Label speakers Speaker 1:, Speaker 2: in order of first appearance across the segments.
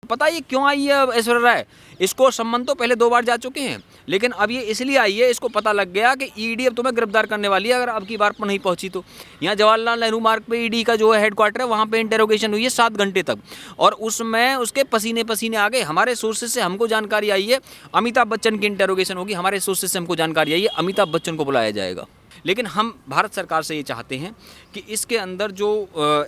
Speaker 1: पता ये क्यों आई है ऐश्वर्या राय? इसको संबंध तो पहले 2 बार जा चुके हैं, लेकिन अब ये इसलिए आई है, इसको पता लग गया कि ईडी अब तुम्हें गिरफ्तार करने वाली है अगर अब की बार पर नहीं पहुंची तो। यहाँ जवाहरलाल नेहरू मार्ग पे ईडी का जो है हेडक्वार्टर है, वहाँ पे इंटेरोगेशन हुई है 7 घंटे तक, और उसमें उसके पसीने पसीने आ गए। हमारे सोर्सेज से हमको जानकारी आई है अमिताभ बच्चन की इंटेरोगेशन होगी, हमारे सोर्सेज से हमको जानकारी आई है अमिताभ बच्चन को बुलाया जाएगा। लेकिन हम भारत सरकार से ये चाहते हैं कि इसके अंदर जो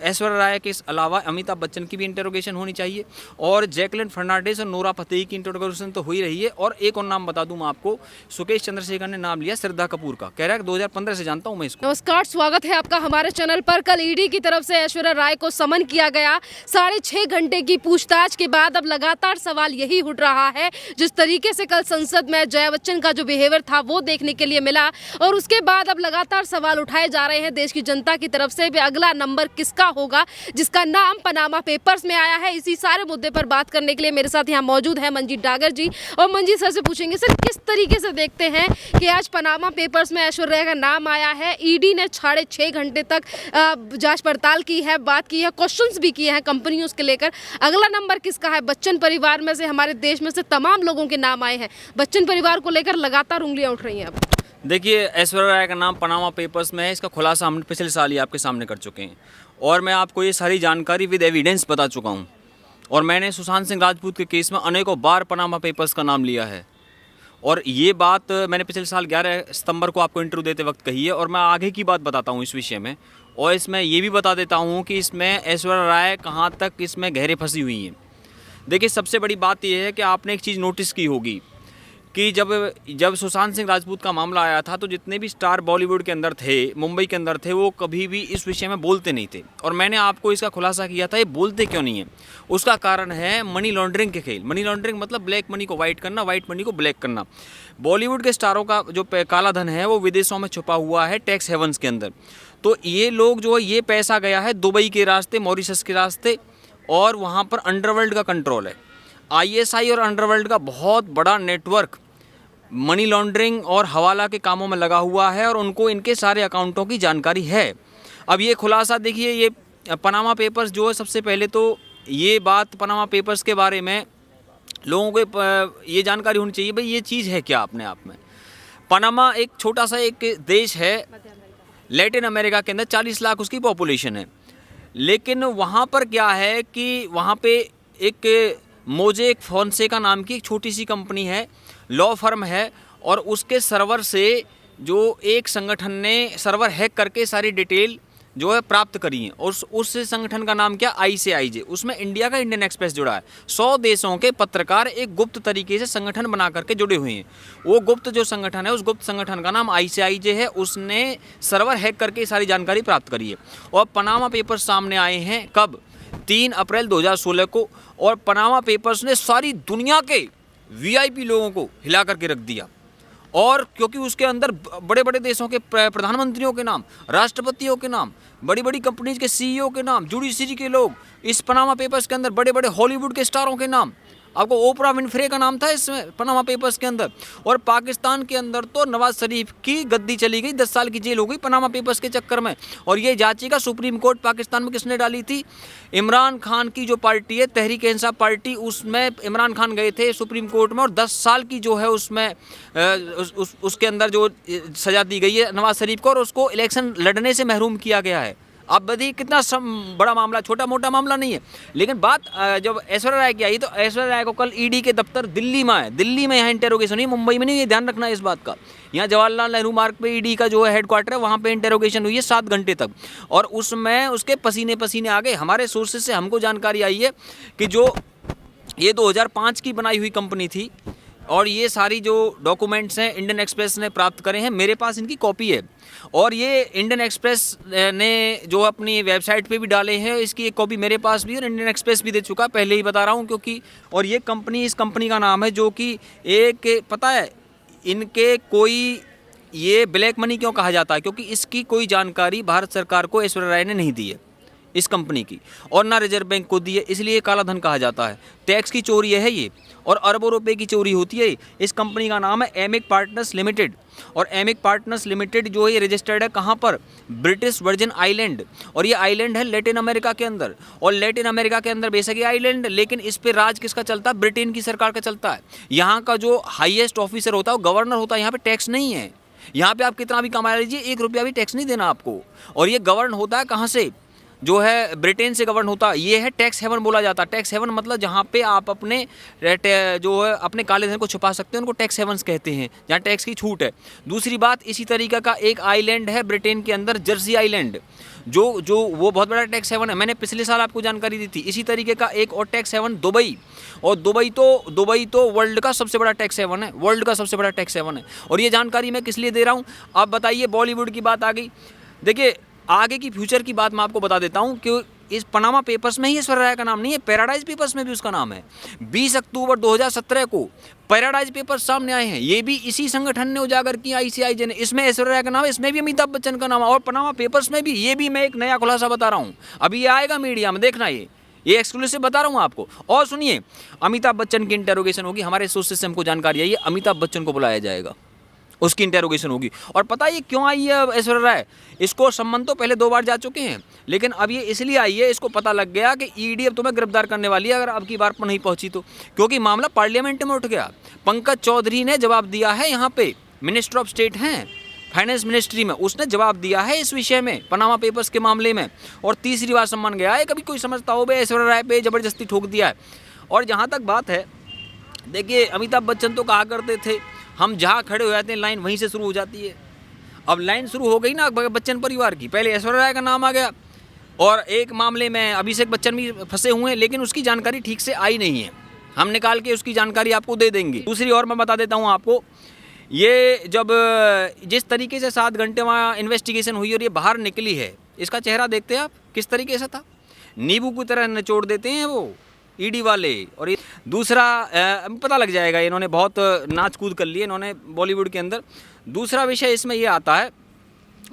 Speaker 1: ऐश्वर्या राय के अलावा अमिताभ बच्चन की भी इंटरोगेशन होनी चाहिए, और जैकलिन फर्नांडिस और नोरा फतेही की इंटरोगेशन तो हो ही रही है। और एक और नाम बता दूं मैं आपको, सुकेश चंद्रशेखर ने नाम लिया श्रद्धा कपूर का, कह रहा है 2015 से जानता हूं मैं इसको।
Speaker 2: नमस्कार, स्वागत है आपका हमारे चैनल पर। कल ईडी की तरफ से ऐश्वर्या राय को समन किया गया। 6.5 घंटे की पूछताछ के बाद अब लगातार सवाल यही उठ रहा है, जिस तरीके से कल संसद में जया बच्चन का जो बिहेवियर था वो देखने के लिए मिला, और उसके बाद अब लगातार सवाल उठाए जा रहे हैं देश की जनता की तरफ से भी अगला नंबर किसका होगा जिसका नाम पनामा पेपर्स में आया है। इसी सारे मुद्दे पर बात करने के लिए मेरे साथ यहाँ मौजूद है मंजीत डागर जी, और मंजीत सर से पूछेंगे सर किस तरीके से देखते हैं कि आज पनामा पेपर्स में ऐश्वर्या का नाम आया है। ईडी ने 6.5 घंटे तक जांच पड़ताल की है, बात की है, क्वेश्चंस भी किए हैं कंपनियों के लेकर। अगला नंबर किसका है? बच्चन परिवार में से, हमारे देश में से तमाम लोगों के नाम आए हैं। बच्चन परिवार को लेकर लगातार उंगलियां उठ रही हैं। अब
Speaker 1: देखिए, ऐश्वर्या राय का नाम पनामा पेपर्स में है, इसका खुलासा हम पिछले साल ही आपके सामने कर चुके हैं, और मैं आपको ये सारी जानकारी विद एविडेंस बता चुका हूँ। और मैंने सुशांत सिंह राजपूत के केस में अनेकों बार पनामा पेपर्स का नाम लिया है, और ये बात मैंने पिछले साल 11 सितंबर को आपको इंटरव्यू देते वक्त कही है, और मैं आगे की बात बताता हूँ इस विषय में। और इसमें ये भी बता देता हूँ कि इसमें ऐश्वर्या राय कहाँ तक इसमें गहरे फंसी हुई हैं। देखिए, सबसे बड़ी बात यह है कि आपने एक चीज़ नोटिस की होगी कि जब सुशांत सिंह राजपूत का मामला आया था, तो जितने भी स्टार बॉलीवुड के अंदर थे, मुंबई के अंदर थे, वो कभी भी इस विषय में बोलते नहीं थे। और मैंने आपको इसका खुलासा किया था, ये बोलते क्यों नहीं है। उसका कारण है मनी लॉन्ड्रिंग के खेल। मनी लॉन्ड्रिंग मतलब ब्लैक मनी को वाइट करना, वाइट मनी को ब्लैक करना। बॉलीवुड के स्टारों का जो काला धन है वो विदेशों में छुपा हुआ है, टैक्स हेवन्स के अंदर। तो ये लोग जो है, ये पैसा गया है दुबई के रास्ते, मॉरिशस के रास्ते, और वहाँ पर अंडरवर्ल्ड का कंट्रोल है। ISI और अंडरवर्ल्ड का बहुत बड़ा नेटवर्क मनी लॉन्ड्रिंग और हवाला के कामों में लगा हुआ है, और उनको इनके सारे अकाउंटों की जानकारी है। अब ये खुलासा देखिए, ये पनामा पेपर्स जो है, सबसे पहले तो ये बात पनामा पेपर्स के बारे में लोगों को ये जानकारी होनी चाहिए, भाई ये चीज़ है क्या अपने आप में। पनामा एक छोटा सा एक देश है लैटिन अमेरिका के अंदर, 40 लाख उसकी पॉपुलेशन है। लेकिन वहाँ पर क्या है कि वहाँ पे एक मोजेक फोन्सेका नाम की एक छोटी सी कंपनी है, लॉ फर्म है, और उसके सर्वर से जो एक संगठन ने सर्वर हैक करके सारी डिटेल जो है प्राप्त करी है, और उस संगठन का नाम क्या, ICIJ। उसमें इंडिया का इंडियन एक्सप्रेस जुड़ा है। 100 देशों के पत्रकार एक गुप्त तरीके से संगठन बना करके जुड़े हुए हैं। वो गुप्त जो संगठन है, उस गुप्त संगठन का नाम ICIJ है। उसने सर्वर हैक करके सारी जानकारी प्राप्त करी है, और पनामा पेपर्स सामने आए हैं कब, 3 अप्रैल 2016 को। और पनामा पेपर्स ने सारी दुनिया के VIP लोगों को हिला करके रख दिया, और क्योंकि उसके अंदर बड़े बड़े देशों के प्रधानमंत्रियों के नाम, राष्ट्रपतियों के नाम, बड़ी बड़ी कंपनीज के CEO के नाम, जुडिशरी के लोग, इस पनामा पेपर्स के अंदर बड़े बड़े हॉलीवुड के स्टारों के नाम, आपको ओपरा विनफ्रे का नाम था इसमें पनामा पेपर्स के अंदर। और पाकिस्तान के अंदर तो नवाज शरीफ की गद्दी चली गई, 10 साल की जेल हो गई पनामा पेपर्स के चक्कर में। और ये याचिका सुप्रीम कोर्ट पाकिस्तान में किसने डाली थी, इमरान खान की जो पार्टी है तहरीक-ए-इंसाफ पार्टी, उसमें इमरान खान गए थे सुप्रीम कोर्ट में, और 10 साल की जो है उसमें उसके अंदर जो सज़ा दी गई है नवाज शरीफ को, और उसको इलेक्शन लड़ने से महरूम किया गया है। अब बताइए कितना बड़ा मामला, छोटा मोटा मामला नहीं है। लेकिन बात जब ऐश्वर्या राय की आई, तो ऐश्वर्या राय को कल ईडी के दफ्तर दिल्ली में है, दिल्ली में यहाँ इंटेरोगेशन हुई, मुंबई में नहीं, ये ध्यान रखना है इस बात का। यहाँ जवाहरलाल नेहरू मार्ग पे ईडी का जो है हेडक्वार्टर है, वहाँ पे इंटेरोगेशन हुई है 7 घंटे तक, और उसमें उसके पसीने पसीने आ गए। हमारे सोर्सेज से हमको जानकारी आई है कि जो ये 2005 की बनाई हुई कंपनी थी, और ये सारी जो डॉक्यूमेंट्स हैं इंडियन एक्सप्रेस ने प्राप्त करे हैं, मेरे पास इनकी कॉपी है, और ये इंडियन एक्सप्रेस ने जो अपनी वेबसाइट पे भी डाले हैं, इसकी एक कॉपी मेरे पास भी है, और इंडियन एक्सप्रेस भी दे चुका, पहले ही बता रहा हूँ क्योंकि। और ये कंपनी, इस कंपनी का नाम है जो कि एक, पता है इनके कोई, ये ब्लैक मनी क्यों कहा जाता है, क्योंकि इसकी कोई जानकारी भारत सरकार को ऐश्वर्या राय ने नहीं दी है इस कंपनी की, और ना रिजर्व बैंक को दी है, इसलिए काला धन कहा जाता है। टैक्स की चोरी है ये, और अरबों रुपए की चोरी होती है। इस कंपनी का नाम है एमिक पार्टनर्स लिमिटेड, और एमिक पार्टनर्स लिमिटेड जो है ये रजिस्टर्ड है कहाँ पर, ब्रिटिश वर्जिन आइलैंड, और ये आइलैंड है लैटिन अमेरिका के अंदर। और लैटिन अमेरिका के अंदर बेशक ये आइलैंड, लेकिन इस पे राज किसका चलता है, ब्रिटेन की सरकार का चलता है। यहाँ का जो हाईएस्ट ऑफिसर होता है वो गवर्नर होता है। यहाँ पे टैक्स नहीं है, यहाँ पे आप कितना भी कमा लीजिए 1 रुपया भी टैक्स नहीं देना आपको। और ये गवर्न होता है कहाँ से, जो है ब्रिटेन से गवर्न होता है। ये है टैक्स हेवन बोला जाता है। टैक्स हेवन मतलब जहाँ पे आप अपने जो है अपने काले धन को छुपा सकते हैं, उनको टैक्स हेवन्स कहते हैं, जहाँ टैक्स की छूट है। दूसरी बात, इसी तरीके का एक आइलैंड है ब्रिटेन के अंदर, जर्सी आइलैंड, जो वो बहुत बड़ा टैक्स हेवन है। मैंने पिछले साल आपको जानकारी दी थी। इसी तरीके का एक और टैक्स हेवन दुबई, और दुबई तो वर्ल्ड का सबसे बड़ा टैक्स हेवन है, वर्ल्ड का सबसे बड़ा टैक्स हेवन है। और ये जानकारी मैं किस लिए दे रहा हूँ, आप बताइए। बॉलीवुड की बात आ गई। देखिए आगे की फ्यूचर की बात मैं आपको बता देता हूँ कि इस पनामा पेपर्स में ही ऐश्वर्या राय का नाम नहीं है, पैराडाइज पेपर्स में भी उसका नाम है। 20 अक्टूबर 2017 को पैराडाइज पेपर्स सामने आए हैं। ये भी इसी संगठन ने उजागर किया, ICIJ ने। इसमें ऐश्वर्या राय का नाम है, इसमें भी अमिताभ बच्चन का नाम है, और पनामा पेपर्स में भी। ये भी मैं एक नया खुलासा बता रहा हूँ, अभी ये आएगा मीडिया में, देखना। ये एक्सक्लूसिव बता रहा हूँ आपको। और सुनिए, अमिताभ बच्चन की इंटेरोगेशन होगी। हमारे सोर्सेज से हमको जानकारी आई है, अमिताभ बच्चन को बुलाया जाएगा, उसकी इंटेरोगेशन होगी। और पता है ये क्यों आई है ऐश्वर्या राय, इसको संबंध तो पहले 2 बार जा चुके हैं, लेकिन अब ये इसलिए आई है, इसको पता लग गया कि ईडी अब तुम्हें गिरफ्तार करने वाली है अगर अब की बार पर नहीं पहुंची तो। क्योंकि मामला पार्लियामेंट में उठ गया। पंकज चौधरी ने जवाब दिया है, यहाँ पे मिनिस्टर ऑफ स्टेट हैं फाइनेंस मिनिस्ट्री में, उसने जवाब दिया है इस विषय में, पनामा पेपर्स के मामले में। और तीसरी बार सम्मान गया है। कभी कोई समझता हो भाई ऐश्वर्या राय पे ज़बरदस्ती ठोक दिया है। और जहाँ तक बात है, देखिए अमिताभ बच्चन तो कहा करते थे हम जहाँ खड़े हो जाते हैं लाइन वहीं से शुरू हो जाती है। अब लाइन शुरू हो गई ना बच्चन परिवार की। पहले ऐश्वर्या राय का नाम आ गया, और एक मामले में अभिषेक बच्चन भी फंसे हुए हैं, लेकिन उसकी जानकारी ठीक से आई नहीं है। हम निकाल के उसकी जानकारी आपको दे देंगे। दूसरी और मैं बता देता हूँ आपको, ये जब जिस तरीके से 7 घंटे वहाँ इन्वेस्टिगेशन हुई और ये बाहर निकली है, इसका चेहरा देखते हैं आप किस तरीके से था। नींबू की तरह निचोड़ देते हैं वो ईडी वाले। और दूसरा पता लग जाएगा, इन्होंने बहुत नाच कूद कर लिए इन्होंने बॉलीवुड के अंदर। दूसरा विषय इसमें ये आता है,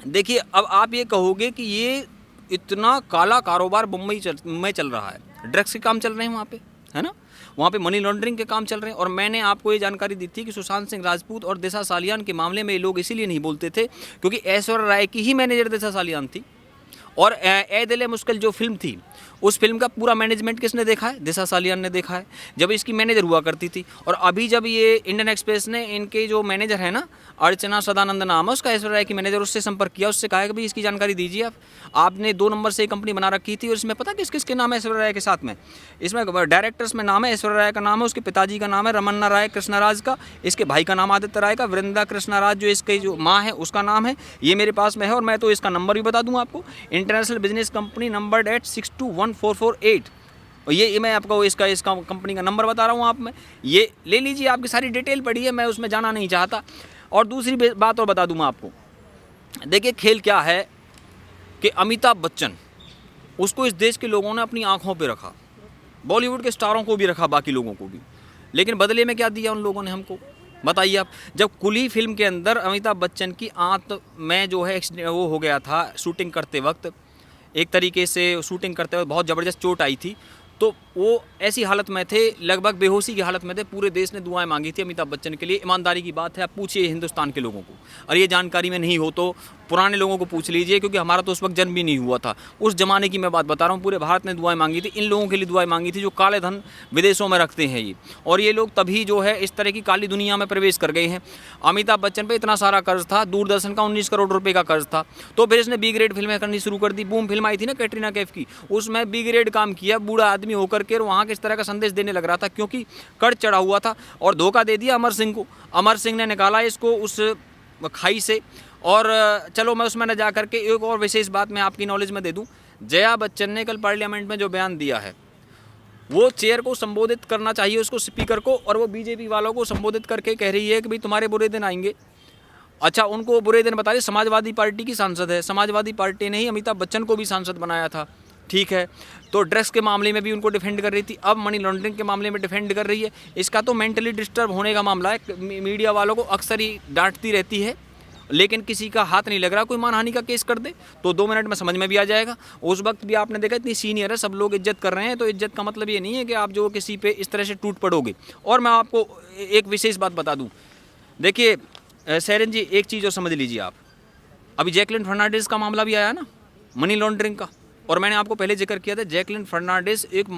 Speaker 1: देखिए अब आप ये कहोगे कि ये इतना काला कारोबार मुंबई में चल रहा है, ड्रग्स के काम चल रहे हैं वहाँ पे, है ना, वहाँ पे मनी लॉन्ड्रिंग के काम चल रहे हैं। और मैंने आपको ये जानकारी दी थी कि सुशांत सिंह राजपूत और दिशा सालियान के मामले में ये लोग इसीलिए नहीं बोलते थे क्योंकि ऐश्वर्या राय की ही मैनेजर दिशा सालियान थी। और ए दिल मुश्किल जो फिल्म थी, उस फिल्म का पूरा मैनेजमेंट किसने देखा है, दिशा सालियान ने देखा है, जब इसकी मैनेजर हुआ करती थी। और अभी जब ये इंडियन एक्सप्रेस ने इनके जो मैनेजर है ना, अर्चना सदानंद नाम है उसका, ऐश्वर्या राय की मैनेजर, उससे संपर्क किया, उससे कहा कि भाई इसकी जानकारी दीजिए आपने 2 नंबर से एक कंपनी बना रखी थी और इसमें पता किस किस के नाम है ऐश्वर्या राय के साथ में, इसमें डायरेक्टर्स में नाम है ऐश्वर्या राय का नाम है, उसके पिताजी का नाम है रमन्ना राय कृष्णराज का, इसके भाई का नाम आदित्य राय का, वृंदा कृष्णराज जो इसकी जो माँ है उसका नाम है, ये मेरे पास में है। और मैं तो इसका नंबर भी बता दूँ आपको, इंटरनेशनल बिजनेस कंपनी नंबर 621448। और ये मैं आपको इसका कंपनी का नंबर बता रहा हूँ, आप में ये ले लीजिए, आपकी सारी डिटेल पड़ी है, मैं उसमें जाना नहीं चाहता। और दूसरी बात और बता दूँ मैं आपको, देखिए खेल क्या है कि अमिताभ बच्चन, उसको इस देश के लोगों ने अपनी आंखों पे रखा, बॉलीवुड के स्टारों को भी रखा, बाकी लोगों को भी, लेकिन बदले में क्या दिया उन लोगों ने हमको, बताइए आप। जब कुली फिल्म के अंदर अमिताभ बच्चन की आंत में जो है वो हो गया था शूटिंग करते वक्त, एक तरीके से शूटिंग करते वक्त बहुत ज़बरदस्त चोट आई थी, तो वो ऐसी हालत में थे, लगभग बेहोशी की हालत में थे। पूरे देश ने दुआएं मांगी थी अमिताभ बच्चन के लिए। ईमानदारी की बात है, आप पूछिए हिंदुस्तान के लोगों को, और ये जानकारी में नहीं हो तो पुराने लोगों को पूछ लीजिए, क्योंकि हमारा तो उस वक्त जन्म भी नहीं हुआ था। उस ज़माने की मैं बात बता रहा हूँ। पूरे भारत ने दुआएं मांगी थी, इन लोगों के लिए दुआएं मांगी थी जो काले धन विदेशों में रखते हैं ये, और ये लोग तभी जो है इस तरह की काली दुनिया में प्रवेश कर गए हैं। अमिताभ बच्चन पे इतना सारा कर्ज था, दूरदर्शन का 19 करोड़ रुपये का कर्ज था, तो फिर इसने बी ग्रेड फिल्में करनी शुरू कर दी। बूम फिल्म आई थी ना कैटरीना कैफ की, उसमें बी ग्रेड काम किया, बूढ़ा आदमी होकर के, वहाँ किस तरह का संदेश देने लग रहा था, क्योंकि कर्ज चढ़ा हुआ था, और धोखा दे दिया अमर सिंह को। अमर सिंह ने निकाला इसको उस खाई से। और चलो मैं उसमें न जा करके एक और विशेष बात मैं आपकी नॉलेज में दे दूं, जया बच्चन ने कल पार्लियामेंट में जो बयान दिया है, वो चेयर को संबोधित करना चाहिए उसको, स्पीकर को, और वो बीजेपी वालों को संबोधित करके कह रही है कि भाई तुम्हारे बुरे दिन आएंगे। अच्छा, उनको बुरे दिन बता रही, समाजवादी पार्टी की सांसद है, समाजवादी पार्टी ने ही अमिताभ बच्चन को भी सांसद बनाया था, ठीक है, तो ड्रग्स के मामले में भी उनको डिफेंड कर रही थी, अब मनी लॉन्ड्रिंग के मामले में डिफेंड कर रही है। इसका तो मेंटली डिस्टर्ब होने का मामला है। मीडिया वालों को अक्सर ही डांटती रहती है, लेकिन किसी का हाथ नहीं लग रहा। कोई मानहानि का केस कर दे तो 2 मिनट में समझ में भी आ जाएगा। उस वक्त भी आपने देखा इतनी सीनियर है, सब लोग इज्जत कर रहे हैं, तो इज्जत का मतलब ये नहीं है कि आप जो किसी पे इस तरह से टूट पड़ोगे। और मैं आपको एक विशेष बात बता दूं, देखिए सैरन जी एक चीज़ और समझ लीजिए आप, अभी जैकलिन फर्नांडिस का मामला भी आया ना, मनी लॉन्ड्रिंग का, और मैंने आपको पहले जिक्र किया था जैकलिन फर्नांडिस एक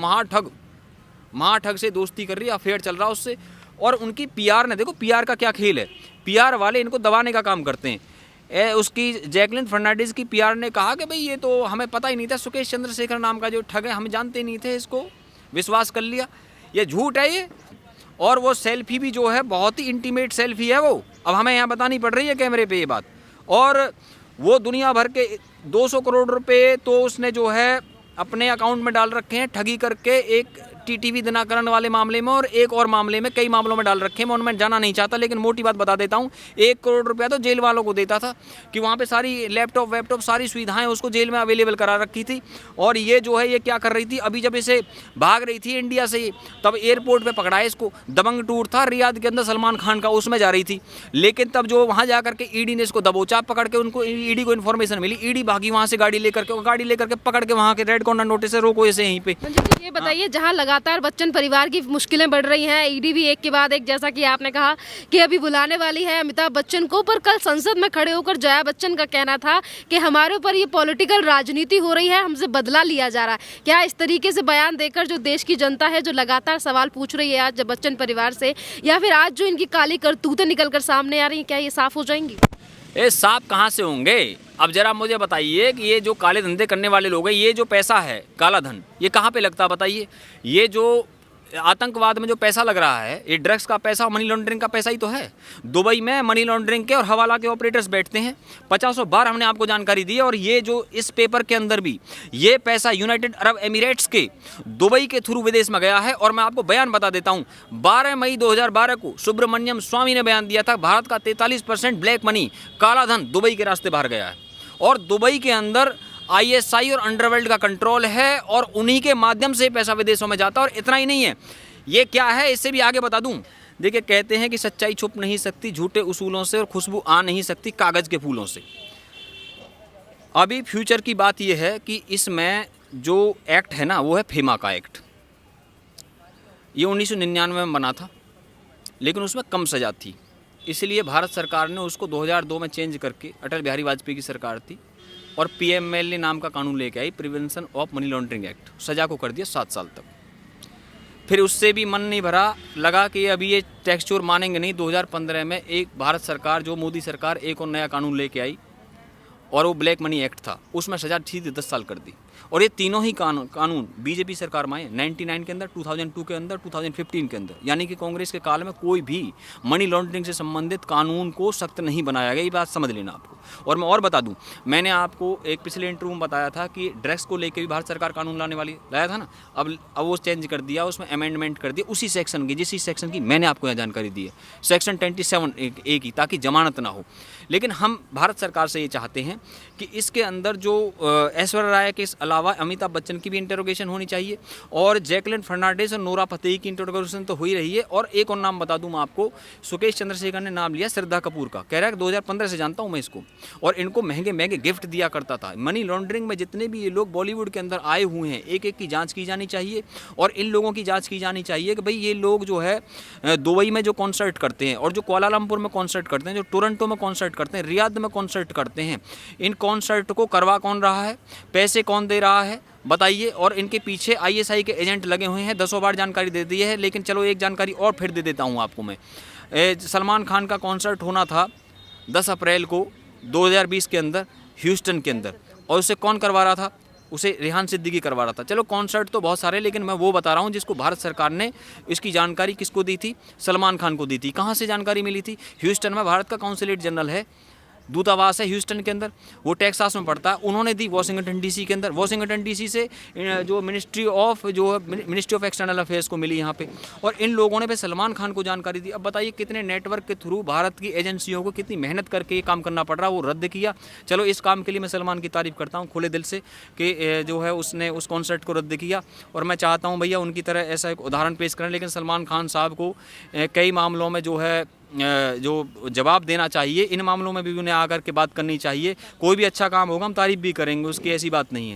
Speaker 1: महाठग से दोस्ती कर रही है, अफेयर चल रहा है उससे, और उनकी पीआर ने, देखो पीआर का क्या खेल है, पीआर वाले इनको दबाने का काम करते हैं। उसकी जैकलिन फर्नांडिस की पीआर ने कहा कि भाई ये तो हमें पता ही नहीं था, सुकेश चंद्रशेखर नाम का जो ठग है हम जानते नहीं थे, इसको विश्वास कर लिया, ये झूठ है ये। और वो सेल्फी भी जो है बहुत ही इंटीमेट सेल्फी है वो, अब हमें यहाँ बतानी पड़ रही है कैमरे पे ये बात। और वो दुनिया भर के 200 करोड़ रुपए तो उसने जो है अपने अकाउंट में डाल रखे हैं ठगी करके, एक टीटीवी दिनाकरण वाले मामले में और एक और मामले में, कई मामलों में डाल रखे हैं। मैं उनमें जाना नहीं चाहता, लेकिन मोटी बात बता देता हूँ, 1 करोड़ रुपया तो जेल वालों को देता था कि वहाँ पे सारी लैपटॉप वैपटॉप सारी सुविधाएं उसको जेल में अवेलेबल करा रखी थी। और ये जो है ये क्या कर रही थी, अभी जब इसे भाग रही थी इंडिया से, तब एयरपोर्ट पर पकड़ा है इसको, दबंग टूर था रियाद के अंदर सलमान खान का, उसमें जा रही थी। लेकिन तब जो वहाँ जा करके ईडी ने इसको दबोचा, पकड़ के उनको, ईडी को इन्फॉर्मेशन मिली, ईडी भागी वहाँ से गाड़ी लेकर के पकड़ के वहाँ के रेड कॉर्नर नोटिस से रोको इसे यहीं पे।
Speaker 2: ये बताइए, जहां लगातार बच्चन परिवार की मुश्किलें बढ़ रही हैं, ईडी भी एक के बाद एक, जैसा कि आपने कहा कि अभी बुलाने वाली है अमिताभ बच्चन को, पर कल संसद में खड़े होकर जया बच्चन का कहना था कि हमारे ऊपर ये पॉलिटिकल राजनीति हो रही है, हमसे बदला लिया जा रहा है। क्या इस तरीके से बयान देकर जो देश की जनता है जो लगातार सवाल पूछ रही है आज बच्चन परिवार से, या फिर आज जो इनकी काली करतूतें निकल कर सामने आ रही हैं, क्या ये साफ हो जाएंगी?
Speaker 1: ये साफ कहाँ से होंगे? अब जरा मुझे बताइए कि ये जो काले धंधे करने वाले लोग हैं, ये जो पैसा है काला धन, ये कहाँ पे लगता है बताइए? ये जो आतंकवाद में जो पैसा लग रहा है, ये ड्रग्स का पैसा, मनी लॉन्ड्रिंग का पैसा ही तो है। दुबई में मनी लॉन्ड्रिंग के और हवाला के ऑपरेटर्स बैठते हैं, 50 बार हमने आपको जानकारी दी है। और ये जो इस पेपर के अंदर भी ये पैसा यूनाइटेड अरब एमिरेट्स के दुबई के थ्रू विदेश में गया है। और मैं आपको बयान बता देता हूँ, 12 मई 2012 को सुब्रमण्यम स्वामी ने बयान दिया था, भारत का 43% ब्लैक मनी, काला धन दुबई के रास्ते बाहर गया है। और दुबई के अंदर ISI और अंडरवर्ल्ड का कंट्रोल है, और उन्हीं के माध्यम से पैसा विदेशों में जाता है। और इतना ही नहीं है, ये क्या है इससे भी आगे बता दूं। देखिए, कहते हैं कि सच्चाई छुप नहीं सकती झूठे उसूलों से, और खुशबू आ नहीं सकती कागज़ के फूलों से। अभी फ्यूचर की बात यह है कि इसमें जो एक्ट है ना, वो है फेमा का एक्ट। ये 1999 में बना था, लेकिन उसमें कम सज़ा थी, इसलिए भारत सरकार ने उसको 2002 में चेंज करके, अटल बिहारी वाजपेयी की सरकार थी, और PMLA नाम का कानून लेके आई, prevention of money laundering act, सज़ा को कर दिया 7 साल तक। फिर उससे भी मन नहीं भरा, लगा कि अभी ये टैक्स चोर मानेंगे नहीं। 2015 में एक भारत सरकार, जो मोदी सरकार, एक और नया कानून लेके आई, और वो ब्लैक मनी एक्ट था, उसमें सज़ा सीधे 10 साल कर दी। और ये तीनों ही कानून बीजेपी सरकार में आए, 99 के अंदर, 2002 के अंदर, 2015 के अंदर, यानी कि कांग्रेस के काल में कोई भी मनी लॉन्ड्रिंग से संबंधित कानून को सख्त नहीं बनाया गया। ये बात समझ लेना आपको। और मैं और बता दूं, मैंने आपको एक पिछले इंटरव्यू में बताया था कि ड्रग्स को लेकर भी भारत सरकार कानून लाया था ना, अब वो चेंज कर दिया, उसमें अमेंडमेंट कर दिया उसी सेक्शन की, जिस सेक्शन की मैंने आपको यहाँ जानकारी दी है, सेक्शन 27A की, ताकि जमानत ना हो। लेकिन हम भारत सरकार से ये चाहते हैं कि इसके अंदर जो ऐश्वर्या राय के अलावा अमिताभ बच्चन की भी इंटरोगेशन होनी चाहिए, और जैकलिन फर्नांडिस और नोरा फतेही की इंटरोगेशन तो हो ही रही है। और एक और नाम बता दूं मैं आपको, सुकेश चंद्रशेखर ने नाम लिया श्रद्धा कपूर का, कह रहा है कि 2015 से जानता हूं मैं इसको, और इनको महंगे महंगे गिफ्ट दिया करता था। मनी लॉन्ड्रिंग में जितने भी ये लोग बॉलीवुड के अंदर आए हुए हैं, एक एक की जाँच की जानी चाहिए, और इन लोगों की जाँच की जानी चाहिए कि भाई ये लोग जो है दुबई में जो कॉन्सर्ट करते हैं, और जो कुआलालंपुर में कॉन्सर्ट करते हैं, जो टोरंटो में कॉन्सर्ट करते हैं, रियाद में कॉन्सर्ट करते हैं, इन कॉन्सर्ट को करवा कौन रहा है, पैसे कौन दे रहा है बताइए। और इनके पीछे ISI के एजेंट लगे हुए हैं। 10 बार जानकारी दे दी है, लेकिन चलो एक जानकारी और फिर दे देता हूँ आपको मैं। सलमान खान का कॉन्सर्ट होना था 10 अप्रैल को 2020 के अंदर ह्यूस्टन के अंदर, और उसे कौन करवा रहा था? उसे रेहान सिद्दीकी करवा रहा था। चलो कॉन्सर्ट तो बहुत सारे, लेकिन मैं वो बता रहा हूँ जिसको भारत सरकार ने, इसकी जानकारी किसको दी थी? सलमान खान को दी थी। कहाँ से जानकारी मिली थी? ह्यूस्टन में भारत का कॉन्सुलेट जनरल है, दूतावास है ह्यूस्टन के अंदर, वो टेक्सास में पड़ता है, उन्होंने दी वाशिंगटन DC के अंदर। वाशिंगटन DC से जो मिनिस्ट्री ऑफ एक्सटर्नल अफेयर्स को मिली यहाँ पे, और इन लोगों ने भी सलमान खान को जानकारी दी। अब बताइए कितने नेटवर्क के थ्रू भारत की एजेंसियों को कितनी मेहनत करके ये काम करना पड़ रहा, वो रद्द किया। चलो इस काम के लिए मैं सलमान की तारीफ़ करता हूँ खुले दिल से कि जो है उसने उस कॉन्सर्ट को रद्द किया, और मैं चाहता हूँ भैया उनकी तरह ऐसा एक उदाहरण पेश करें। लेकिन सलमान खान साहब को कई मामलों में जो है जो जवाब देना चाहिए, इन मामलों में भी उन्हें आकर के बात करनी चाहिए। कोई भी अच्छा काम होगा हम तारीफ़ भी करेंगे, उसकी ऐसी बात नहीं है।